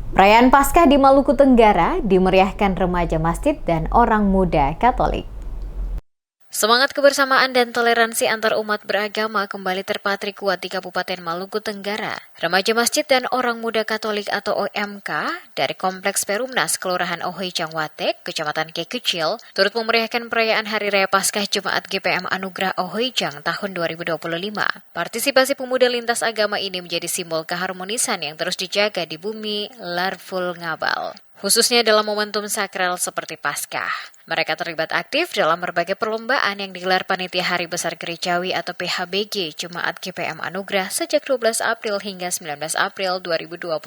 Perayaan Paskah di Maluku Tenggara dimeriahkan remaja masjid dan orang muda Katolik. Semangat kebersamaan dan toleransi antar umat beragama kembali terpatri kuat di Kabupaten Maluku Tenggara. Remaja masjid dan orang muda Katolik atau OMK dari Kompleks Perumnas Kelurahan Ohoi Watek, Kecamatan Kekecil, turut memeriahkan perayaan Hari Raya Paskah Jemaat GPM Anugerah Ohoi tahun 2025. Partisipasi pemuda lintas agama ini menjadi simbol keharmonisan yang terus dijaga di bumi Larvul Ngabal, khususnya dalam momentum sakral seperti Paskah. Mereka terlibat aktif dalam berbagai perlombaan yang digelar Panitia Hari Besar Gerejawi atau PHBG Jemaat GPM Anugerah sejak 12 April hingga 19 April 2025.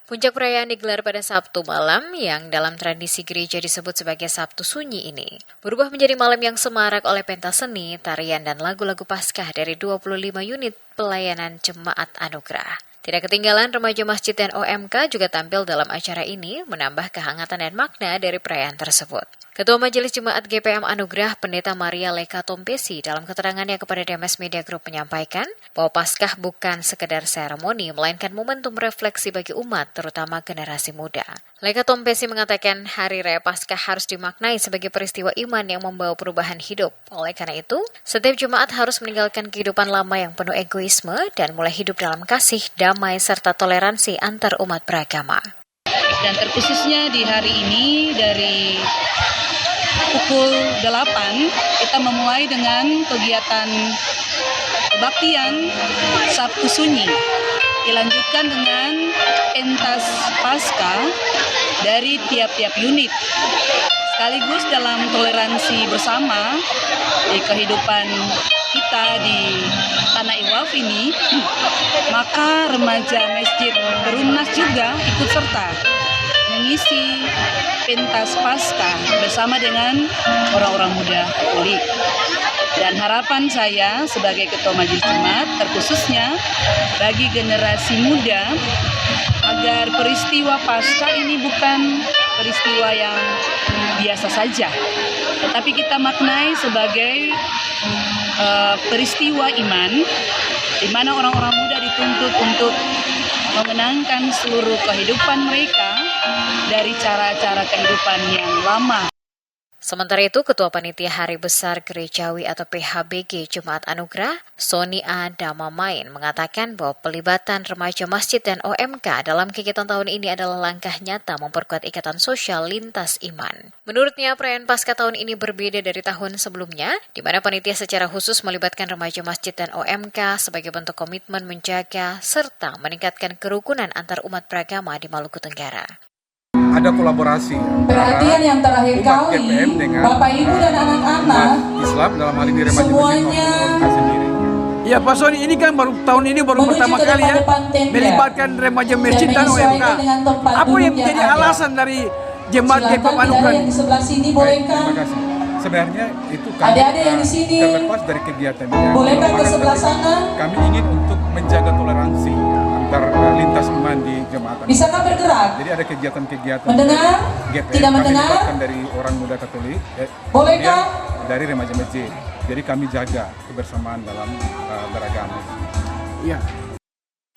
Puncak perayaan digelar pada Sabtu malam yang dalam tradisi gereja disebut sebagai Sabtu Sunyi ini, berubah menjadi malam yang semarak oleh pentas seni, tarian, dan lagu-lagu Paskah dari 25 unit pelayanan Jemaat Anugerah. Tidak ketinggalan, remaja masjid dan OMK juga tampil dalam acara ini, menambah kehangatan dan makna dari perayaan tersebut. Ketua Majelis Jemaat GPM Anugerah Pendeta Maria Leka Tompesi dalam keterangannya kepada DMS Media Group menyampaikan bahwa Paskah bukan sekedar seremoni, melainkan momentum refleksi bagi umat, terutama generasi muda. Leka Tompesi mengatakan Hari Raya Paskah harus dimaknai sebagai peristiwa iman yang membawa perubahan hidup. Oleh karena itu, setiap jemaat harus meninggalkan kehidupan lama yang penuh egoisme dan mulai hidup dalam kasih, damai, serta toleransi antar umat beragama. Dan terkhususnya di hari ini dari pukul 8 kita memulai dengan kegiatan kebaktian Sabtu Sunyi. Dilanjutkan dengan pentas Paskah dari tiap-tiap unit. Sekaligus dalam toleransi bersama di kehidupan kita di Tanah Iwaf ini, maka remaja Masjid Perumnas juga ikut serta mengisi pentas Paskah bersama dengan orang-orang muda Katolik. Dan harapan saya sebagai Ketua Majelis Jemaat, terkhususnya bagi generasi muda, agar peristiwa Paskah ini bukan peristiwa yang biasa saja, tetapi kita maknai sebagai peristiwa iman, di mana orang-orang muda dituntut untuk mengenangkan seluruh kehidupan mereka dari cara-cara kehidupan yang lama. Sementara itu, Ketua Panitia Hari Besar Gerejawi atau PHBG Jemaat Anugerah, Sony A. Damamain, mengatakan bahwa pelibatan remaja masjid dan OMK dalam kegiatan tahun ini adalah langkah nyata memperkuat ikatan sosial lintas iman. Menurutnya, perayaan Paskah tahun ini berbeda dari tahun sebelumnya, di mana panitia secara khusus melibatkan remaja masjid dan OMK sebagai bentuk komitmen menjaga serta meningkatkan kerukunan antar umat beragama di Maluku Tenggara. Ada kolaborasi perhatian yang terakhir kali Bapak Ibu dan anak-anak Islam dalam hal ini remaja semuanya sendiri. Ya Pak Sony, ini kan tahun ini baru pertama kali ya melibatkan remaja masjid dan OMK. Apa yang menjadi alasan dari Jemaat GPM Anugerah? Yang di sebelah sini bolehkah? Terima kasih. Sebenarnya itu Adik-adik yang di sini terlepas dari kegiatan yang bolehkah ke sebelah sana? Kami ingin untuk menjaga toleransi antar lintas iman di jemaat. Bisakah bergerak? Jadi ada kegiatan-kegiatan Mendengar? GPM, Tidak kami mendengar? libatkan dari orang muda Katolik, Bolehkah? kemudian dari remaja masjid. Jadi kami jaga kebersamaan dalam beragama. Ya.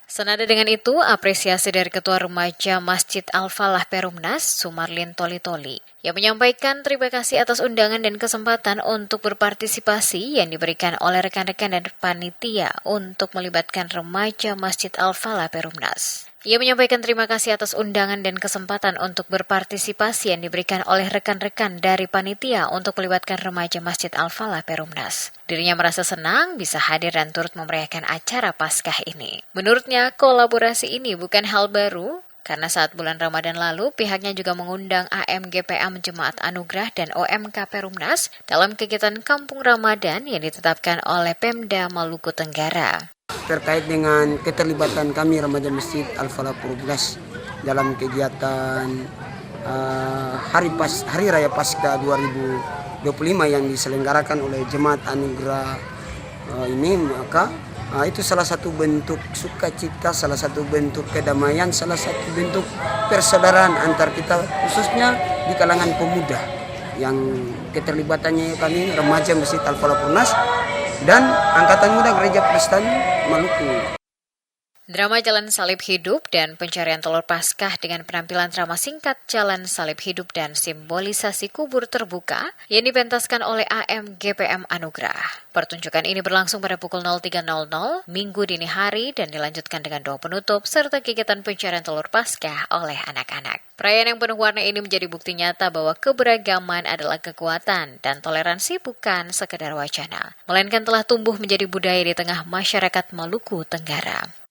Senada dengan itu, apresiasi dari Ketua Remaja Masjid Al-Falah Perumnas, Sumarlin Toli-Toli, yang menyampaikan terima kasih atas undangan dan kesempatan untuk berpartisipasi yang diberikan oleh rekan-rekan dan panitia untuk melibatkan remaja Masjid Al-Falah Perumnas. Ia menyampaikan terima kasih atas undangan dan kesempatan untuk berpartisipasi yang diberikan oleh rekan-rekan dari panitia untuk melibatkan remaja Masjid Al-Falah Perumnas. Dirinya merasa senang bisa hadir dan turut memeriahkan acara Paskah ini. Menurutnya, kolaborasi ini bukan hal baru, karena saat bulan Ramadan lalu, pihaknya juga mengundang AMGPM Jemaat Anugerah dan OMK Perumnas dalam kegiatan Kampung Ramadan yang ditetapkan oleh Pemda Maluku Tenggara. Terkait dengan keterlibatan kami remaja Masjid Al-Falah Perumnas dalam kegiatan Hari Raya Paskah 2025 yang diselenggarakan oleh Jemaat Anugerah ini, maka itu salah satu bentuk sukacita, salah satu bentuk kedamaian, salah satu bentuk persaudaraan antar kita, khususnya di kalangan pemuda yang keterlibatannya kami remaja Masjid Al-Falah Perumnas dan Angkatan Muda Gereja Protestan Maluku. Drama Jalan Salib Hidup dan pencarian telur Paskah dengan penampilan drama singkat Jalan Salib Hidup dan simbolisasi kubur terbuka yang dipentaskan oleh AM GPM Anugrah. Pertunjukan ini berlangsung pada pukul 03.00 Minggu dini hari dan dilanjutkan dengan doa penutup serta kegiatan pencarian telur Paskah oleh anak-anak. Perayaan yang penuh warna ini menjadi bukti nyata bahwa keberagaman adalah kekuatan dan toleransi bukan sekedar wacana, melainkan telah tumbuh menjadi budaya di tengah masyarakat Maluku Tenggara.